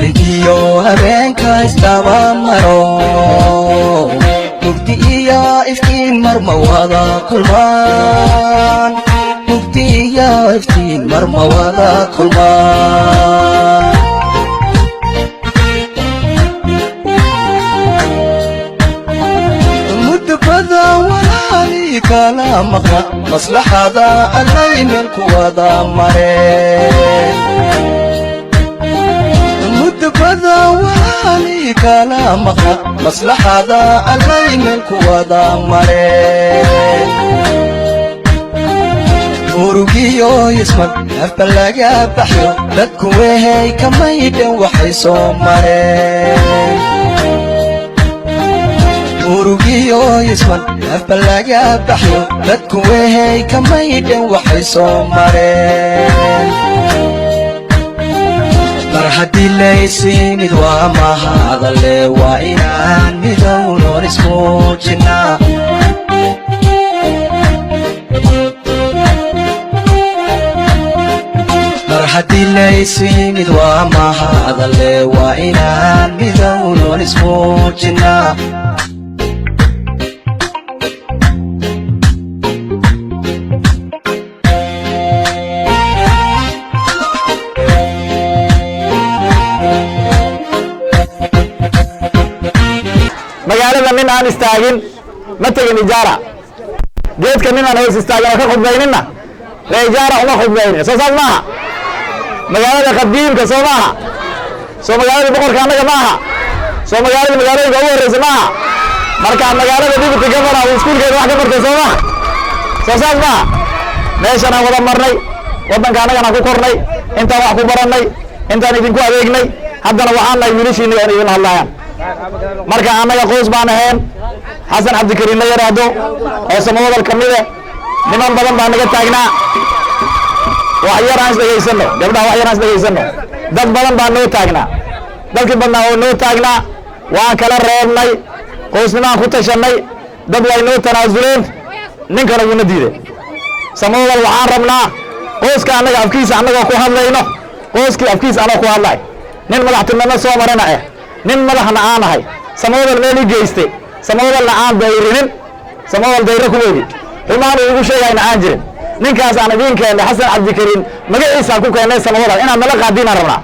maligiyo habeenka istaba maro mugdi iyo iftiin marma wada kulmaan mugdi iyo iftiin marma wada kulmaan mudbada walaali kala maqna maslaxada allaynin kuwada mareen mudbada walaali kala maqna maslaxada allaynin kuwada mareen urugiyo isman afka laga baxyo dadku wehay kamaydhan waxay soo mareen urugiyo isman afka laga baxyo dadku wehay kamaydhan waxay soo mareen mar haddii laysimid waa mahadale waa inaan midownoon ismuujinaa mar haddii laysimid waa mahadale waa inaan midownoon ismuujinaa magaalada nin aan istaagin ma tegin ijaara geedka nin aan hoos istaagin oo ka khudbayninna la ijaara uma khudbaynin soo saas maaha magaalada qadiimka soo maaha soo magaalada boqorka annaga maaha soo magaalada magaalooyinka ugu horreysa maaha marka magaalada deputy governor uu iskuulkeeda wax ka bartay soo maaha soo saas maaha meeshan aan wada marnay waddanka annagana ku kornay intaan wax ku barannay intaan idinku adeegnay haddana waxaan nahay wiilashiinni aan idin hadlayaan marka annaga qoys baan ahayn xasan cabdikariin la yaraado oo samawdal ka mid ah niman badan baa naga taagnaa wax yar aan isdhegaysano gabdhaha wax yar aan isdhegaysano dad badan baa noo taagnaa dadkii badnaa oo noo taagnaa waan kala reebnay qoysnimaan ku tashannay dad way noo tanaasuleen ninkana wuuna diiday samawdal waxaan rabnaa qoyska annaga afkiisa annagoo ku hadlayno qoyskii afkiisa anagoo ku hadlay nin madaxtinimo soo marana ah nin madaxna aan ahay samawdal meel i geyste samawdalna aan dayrinin samawdal dayro ku weedi xumaan uu igu sheegayna aan jirin ninkaas aan idiin keennay xasan cabdikariin magaciisaan ku keennay samawdal inaan nala qaadiinaan rabnaa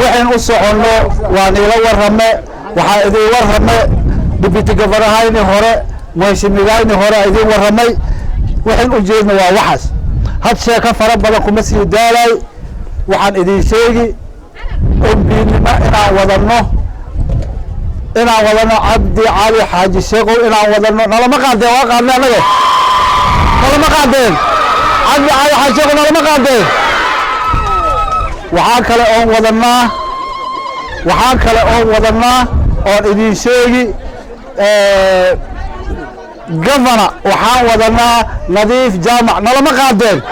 waxaan u soconno waa niila warrame waxaa idiin warrame deputy governorhayni hore madaxweynehayni hore idiin warramay waxaan u jeedna waa waxaas had sheeko fara badan kuma sii daalay waxaan idiin sheegi أمبينما إنا وضنه عبد علي حاج الشيخ إنا وضنه نلا ما قادين واقعنا نجى نلا ما قادين عبد علي حاج الشيخ نلا ما قادين وحاكل وضناه أو إدين شيء جفنا وحان وضناه نظيف جامع نلا ما قادين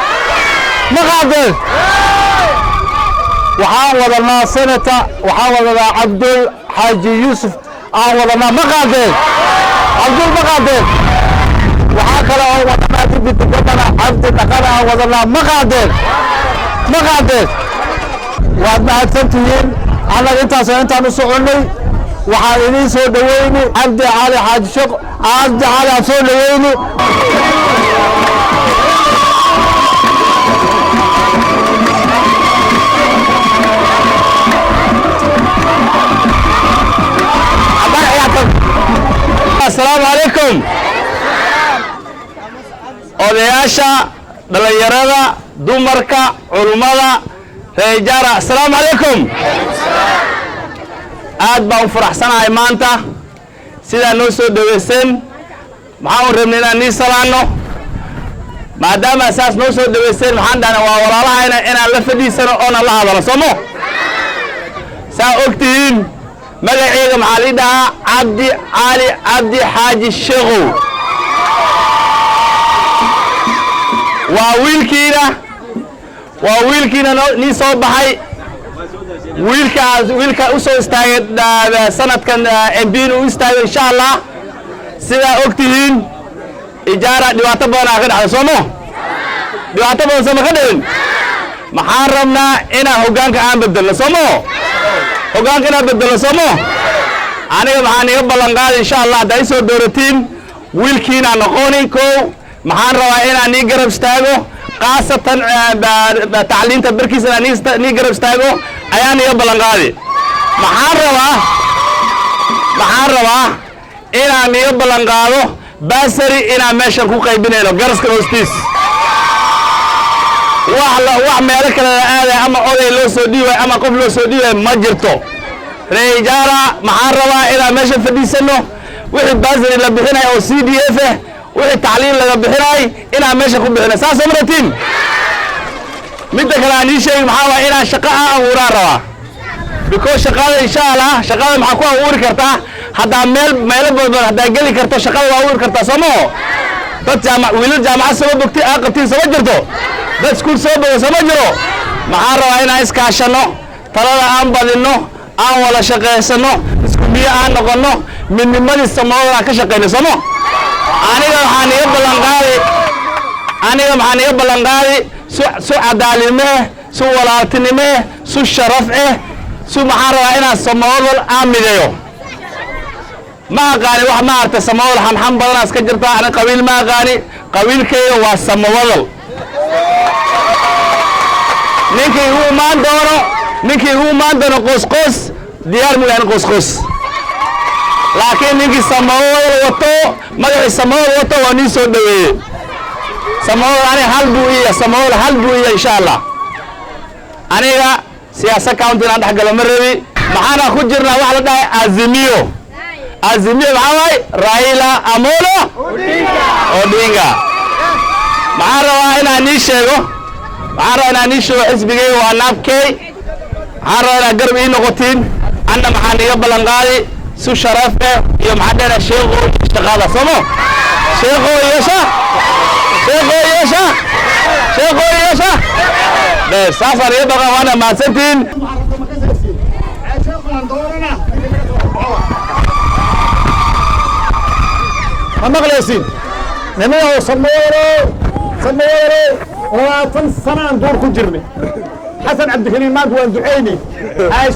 waxaan wadanaa senata waxaan wadanaa cabdul xaaji yuusuf aan wadanaa ma qaadeen cabdul ma qaadeen waxaa kale oo wadanaa deputy governor cabdi dhaqan aan wadanaa ma qaadeen waad mahadsantihiin annaga intaasoo intaan u soconnay waxaan idiin soo dhaweyni cabdi cali xaaji sheekh cabdi cali aan soo dhaweyni السلام عليكم odayaasha dhalinyarada dumarka culumada reejara السلام عليكم aad baan u faraxsanahay maanta sida noo soo dhaweyseen maxaan rabnay inaan nii salaano maadaama asaas noo soo dhaweyseen maxaan dhahnaa waa walaalahayna inaan la fadhiisano oona la hadalo somo saa ogtihiin magacayga maxaa la dhahaa cabdi cali cabdi xaaji sheekhow waa wiilkiina nii soo baxay wiilka u soo istaagay sanadkan MPn u istaagay insha Allah sidaa ogtihiin ijaara dhibaato badan ka dhacday soomo dhibaato badan sama ka dhicin maxaan rabnaa inaan hoggaanka aan bedelno somo hoggaanka inaan bedelno somo aniga maxaan iga ballan qaaday insha allah haddaa isoo dooratiin wiilkiinaan noqonin kow maxaan rabaa inaan ii garab istaago khaasatan tacliinta barkiisa inaan nii garab istaago ayaan iga ballan qaaday maxaan rabaa inaan iga ballan qaado baasari inaan meeshan ku qaybinayno garaska hoostiis wax meelo kale la aaday ama oday loo soo dhiibay ama qof loo soo dhiibay ma jirto reejaara maxaan rabaa inaan meesha fadhiisano wixii baasari la bixinay oo CDF wixii tacliin laga bixinay inaan meesha ku bixino saas oo maratiin midda kale aan ii sheegay maxaa waa inaan shaqo aan abuuraan rabaa because shaqada insha allah shaqada maxaa ku abuuri kartaa haddaa meelo badan haddaa geli karto shaqada waa abuuri kartaa somo dad wiilal jaamacad soo bogtay aa qabtiin sama jirto dad iskuul soo bogo sama jiro maxaan rabaa inaan iskaashano talada aan badinno aan wada shaqaysano isku biyo aan noqonno midnimadii samooda aan ka shaqayno somo aniga maxaan iga ballan qaaday su cadaalinimo su walaaltinimo su sharaf su maxaan rabaa inaan samoodal aan mideeyo ma aqaani wax ma arta samoodal xamxam badanaas ka jirta ani qabiil ma aqaani qabiilkayga waa samoodal ninkii igu imaan doono qoosqoos diyaar mu yahay qoosqoos laakiin ninkii samoodal wato magacii samoodal wato waa nii soo dhaweeyey samoodal aniga hal buu iya insha allah aniga siyaasa county aan dhex galo ma rabi maxaana ku jirnaa wax la dhahay azimiyo maxaa waay Raila Amolo Odinga maxaan rabaa inaan ii sheego xisbigayga waa naabkey maxaan rabaa inaad garab ii noqotiin anna maxaan iga ballan qaaday su sharaf iyo maxaa dheera sheekho shaqada somo sheekho yeesha saasaan iga ballan waana mahadsantiin ma maqlaysiin nimayahow sameeyaro 20 sano aan door ku jirnay xasan cabdikariim maanta waan ducaynay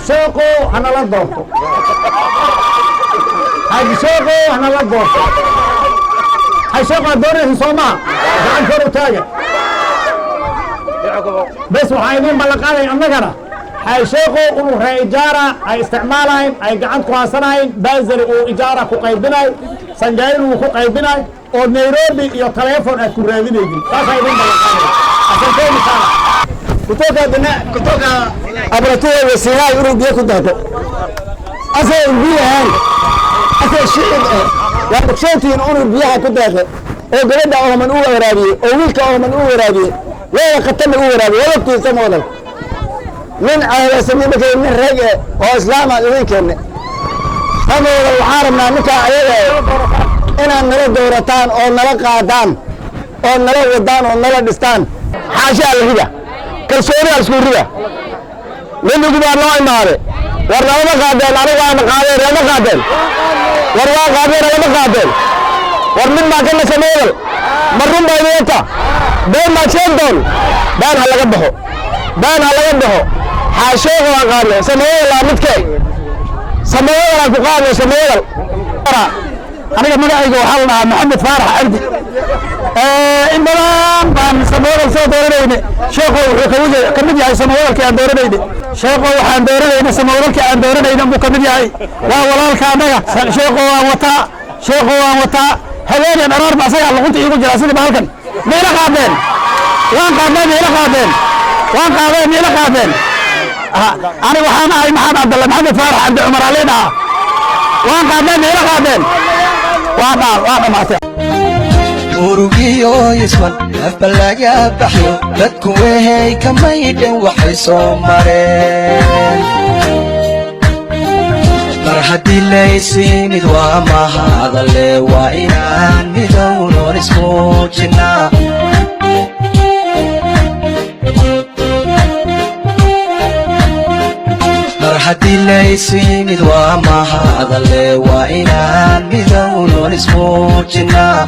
sheekho hanala doorto sheekho hanala doorto sheekho aan doonaysa soomaa gacan kor u taaga bes waxaan idiin ballan qaaday annagana sheekho inuu ree ijaara ay isticmaalayn ay gacan ku haasanayn baasari uu ijaara ku qaybinay sanjaayil uu ku qaybinay oo Nairobi iyo telefoon aad ku raadinayeen saas ay idin ballan qaaday asanteni sana kutoka abratuwa wasiiraa Urubiya ku daato asay biyahan asay shicib waa dhaqshantiin Urubiyaha ku daato oo gabadha ooman u waraabiyay oo wiilka ooman u waraabiyay wada qatama u waraabiyay waqtiisa moodan من على سبيل مثل من رجع وإسلام الدين كنا هذا الحرم نمك عليه إن نرى دورتان أو نرى قادان أو نرى ودان أو نرى دستان حاشا الهدى كالسوريا السورية من يجب أن الله إمارة ورنا ما قادل أنا قادل أنا قادل ورنا قادل أنا قادل ورمن ما كنا سمير مرون بينيتا بين ما تشندون بين هلا قبه حاشوه وقال سموه لا متكي سموه لا تقال سموه أنا من أيجو حالنا محمد فارح عندي إن بلان سموه الصوت وريني شيخو وكوجه كمدي هاي سموه كي أندور بيدي شيخو وحندور بيدي سموه كي أندور بيدي مو كمدي هاي والله كامية شيخو وتا هذين الأرار ما سيا الله قلت يقول جلاسين بالكن ميلا قادين وان قادين ميلا قادين أنا وحنا هاي محمد محمد فارح عند عمر علينا وان قادين ميلا قادين وانا ما urugiyo isman afbalaga baxyo dadku wehay kamayden waxay soo mareen mar haddii laysimid waa mahadale waa inaan midownoon ismuujinaa mar haddii laysimid waa mahadale waa inaan midownoon ismuujinaa